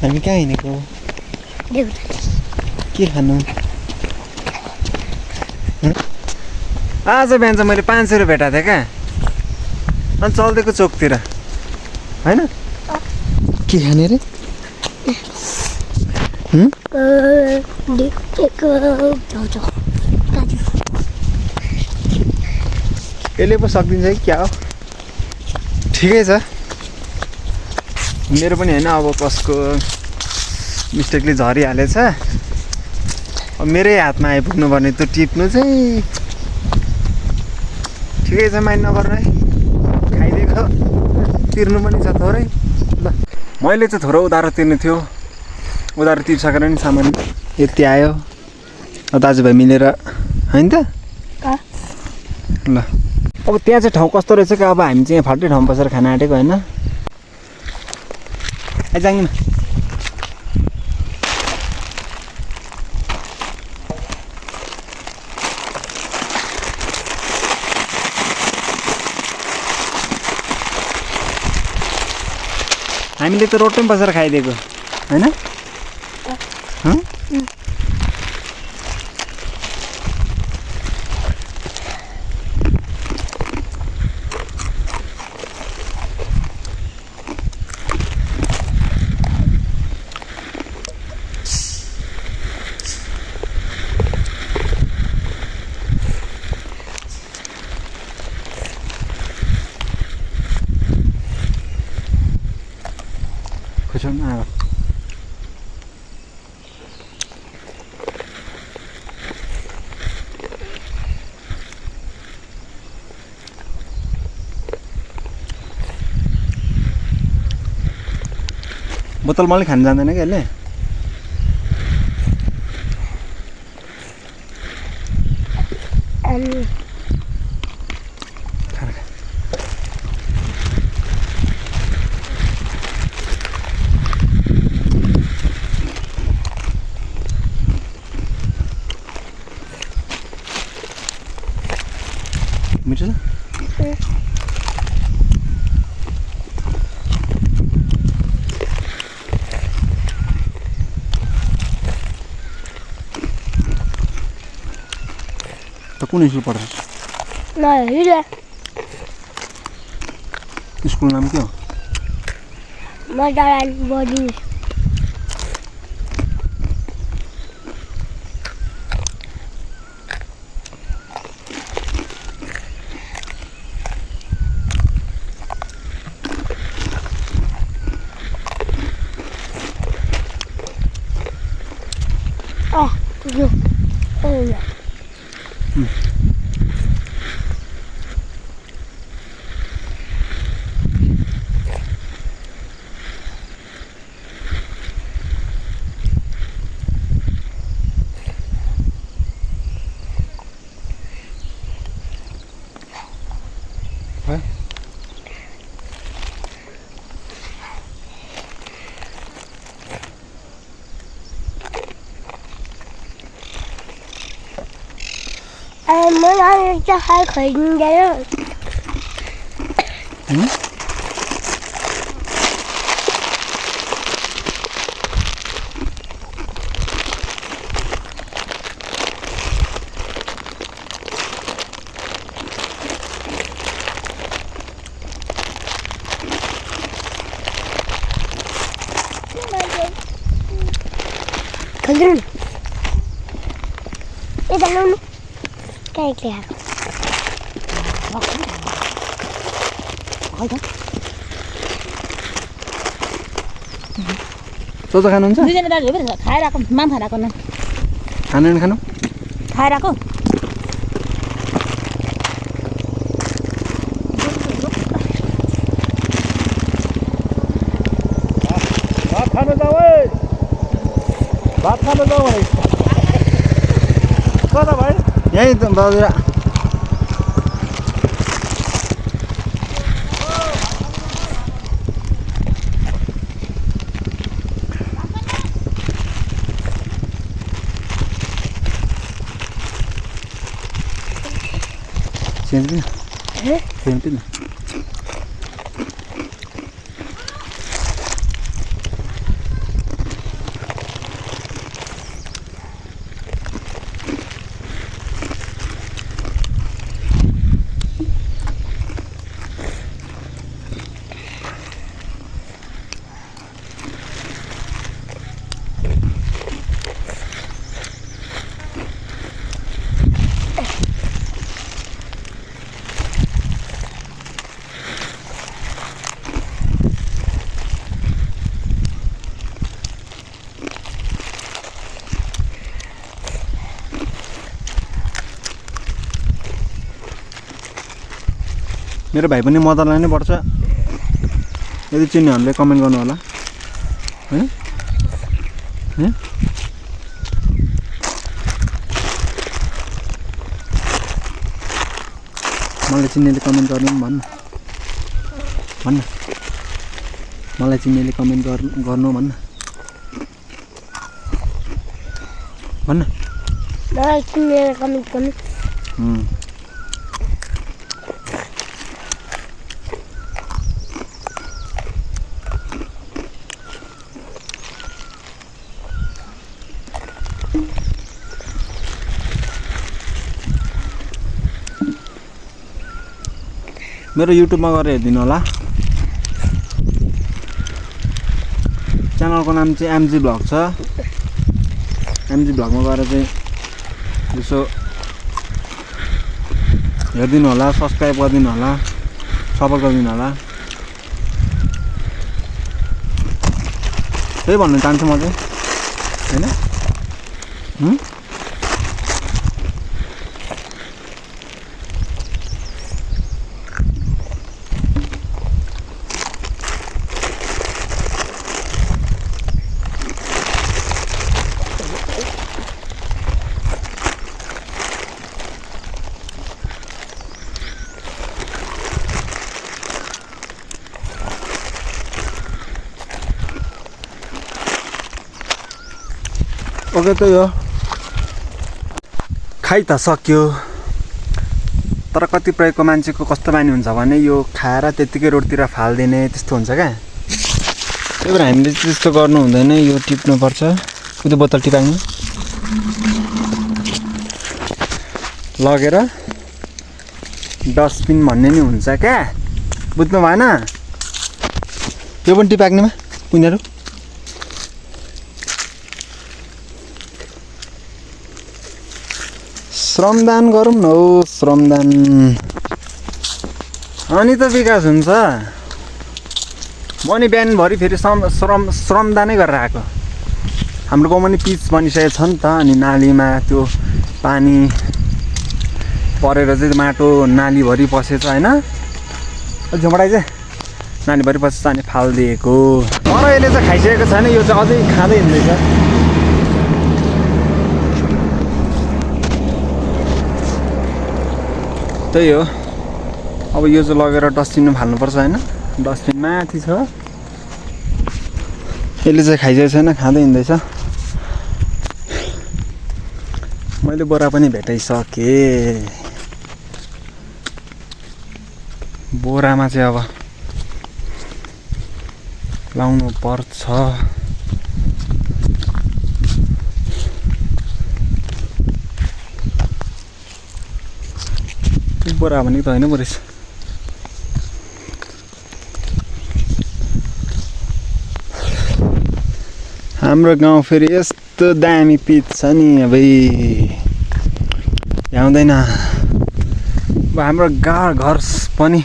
हामी कहाँ हिँडेको के खानु आज बिहान चाहिँ मैले 500 रुपियाँ भेटाएको थिएँ क्या अनि चल्देको चोकतिर होइन के खाने रे यसले पो सकिदिन्छ कि क्या हो ठिकै छ मेरो पनि होइन अब कसको मिस्टेकले झरिहालेछ अब मेरै हातमा आइपुग्नु पर्ने त्यो टिप्नु चाहिँ ठिकै छ माइन्ड नगर्नु है खाइदिएको तिर्नु पनि छ थोरै ल मैले चाहिँ थोरै उधारो तिर्नु थियो उधारो तिर्सकेर नि सामान यति आयो दाजुभाइ मिलेर होइन त ल अब त्यहाँ चाहिँ ठाउँ कस्तो रहेछ कि अब हामी चाहिँ फाल्टै ठाउँ बसेर खाना आँटेको होइन आइजाङ हामीले त रोडमै बसेर खाइदिएको होइन बोतल मैले खान जान्दैन कि यसले मिठो छ कुन स्कुल पढ्छस् स्कुल नाम के हो बोर्डिङ这还可以应该让看这儿呢，你等等，盖一盖。सोचो खानुहुन्छ दुईजना दाजु हो नि खाएर आएको माम खाएर आएको न खानु खानु खाएर आएको भात खानु जाऊ है भात खानु जाऊ है कता भाइ यही त बाजुरा Siapin. मेरो भाइ पनि मदनलाई नै पर्छ यदि चिन्नेहरूले कमेन्ट गर्नु होला है मलाई चिन्नेले कमेन्ट गर्नु भन्न मलाई चिन्नेले कमेन्ट गर्नु भन्न मलाई चिनेर कमेन्ट गर्नु मेरो युट्युबमा गएर हेरिदिनु होला च्यानलको नाम चाहिँ एमजी भ्लग छ एमजी भ्लगमा गएर चाहिँ यसो हेरिदिनु होला सब्सक्राइब गरिदिनु होला सपोर्ट गरिदिनु होला त्यही भन्न चाहन्छु म चाहिँ हैन ओके त यो खाइ त सक्यो तर कतिपयको मान्छेको कस्तो बानी हुन्छ भने यो खाएर त्यतिकै रोडतिर फाल्दिने त्यस्तो हुन्छ क्या त्यही भएर हामीले त्यस्तो गर्नु हुँदैन यो टिप्नुपर्छ त्यो बोतल टिपाइनु लगेर डस्टबिन भन्ने नि हुन्छ क्या बुझ्नु भएन यो पनि टिपाक्नेमा उनीहरू श्रमदान गरौँ न हो श्रमदान अनि त विकास हुन्छ म नि बिहानभरि फेरि श्रमदानै गरेर आएको हाम्रो गाउँमा नि पिच बनिसकेको छ नि त अनि नालीमा त्यो पानी परेर चाहिँ माटो नालीभरि पसेछ होइन झुमडाइ चाहिँ नालीभरि पसेछ अनि फालिदिएको तर यसले चाहिँ खाइसकेको छैन यो चाहिँ अझै खाँदै हिँड्दैछ त्यही हो अब यो चाहिँ लगेर डस्टबिनमा फाल्नुपर्छ होइन डस्टबिन माथि छ यसले चाहिँ खाइसकेको छैन खाँदै हिँड्दैछ मैले बोरा पनि भेटाइसकेँ बोरामा चाहिँ अब लाउनु पर्छ बोरा भनेको त होइन पो रहेछ हाम्रो गाउँ फेरि यस्तो दामी पिच छ नि अबै भ्याउँदैन अब हाम्रो घर पनि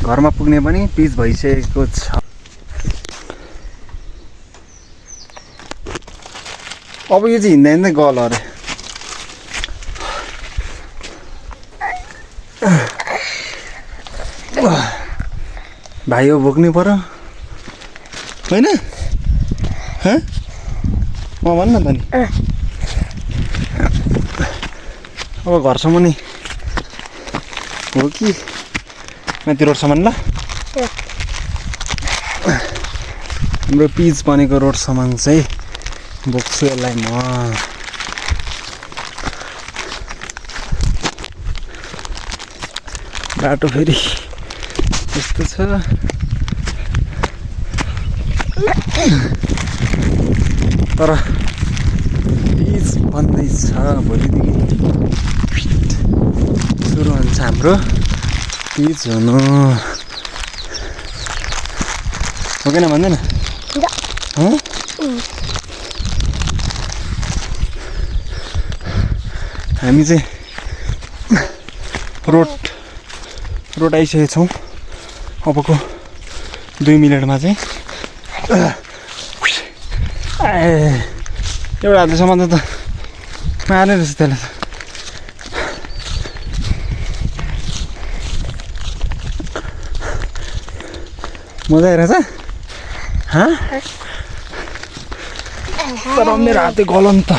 घरमा पुग्ने पनि पिच भइसकेको छ अब यो चाहिँ हिँड्दा हिँड्दै गल अरे भाइ हो बोक्नै पर्यो होइन म भन्न त नि अब घरसम्म नि हो कि माथि रोडसम्म ल हाम्रो पिच बनेको रोडसम्म चाहिँ बोक्छु यसलाई म बाटो फेरि यस्तो छ तर पिच बन्दैछ भोलिदेखि सुरु हुन्छ हाम्रो पिच हुनु हो कि न भन्दैन हामी चाहिँ रोड आइसकेको छौँ अबको 2 मिनटमा चाहिँ एउटा हातसम्म त मार्ने रहेछ त्यसलाई त मजा आइरहेछ तर मेरो हातै गलन त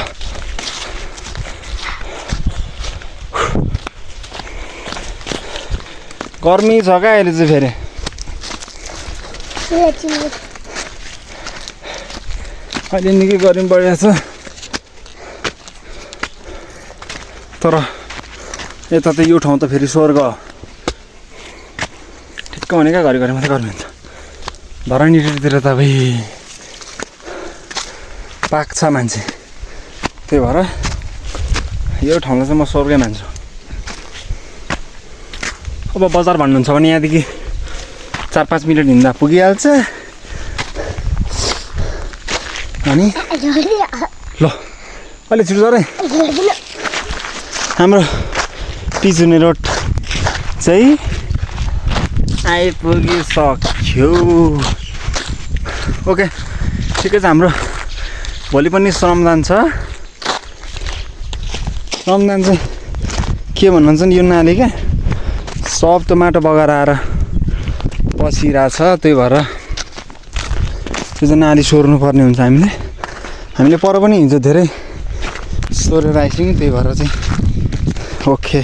गर्मी छ क्या अहिले चाहिँ फेरि अहिले निकै गर्मी बढिरहेको छ तर यता त यो ठाउँ त फेरि स्वर्ग हो ठिक्क हुने क्या घरि घरि मात्रै गर्मी हुन्छ धरानीतिर त भाइ पाक्छ मान्छे त्यही भएर यो ठाउँलाई चाहिँ म स्वर्गै मान्छु अब बजार भन्नुहुन्छ भने यहाँदेखि 4-5 मिनट हिँड्दा पुगिहाल्छ अनि ल अलि छिटो जरै हाम्रो पिजुने रोड चाहिँ आइपुगिसक्यो ओके ठिकै छ हाम्रो भोलि पनि श्रमदान छ श्रमदान चाहिँ के भन्नुहुन्छ नि यो नाली क्या सब त माटो बगाएर आएर बसिरहेछ त्यही भएर त्यो चाहिँ नाली सोर्नु पर्ने हुन्छ हामीले पर पनि हिजो धेरै सोरेर आइसक्यौँ त्यही भएर चाहिँ ओके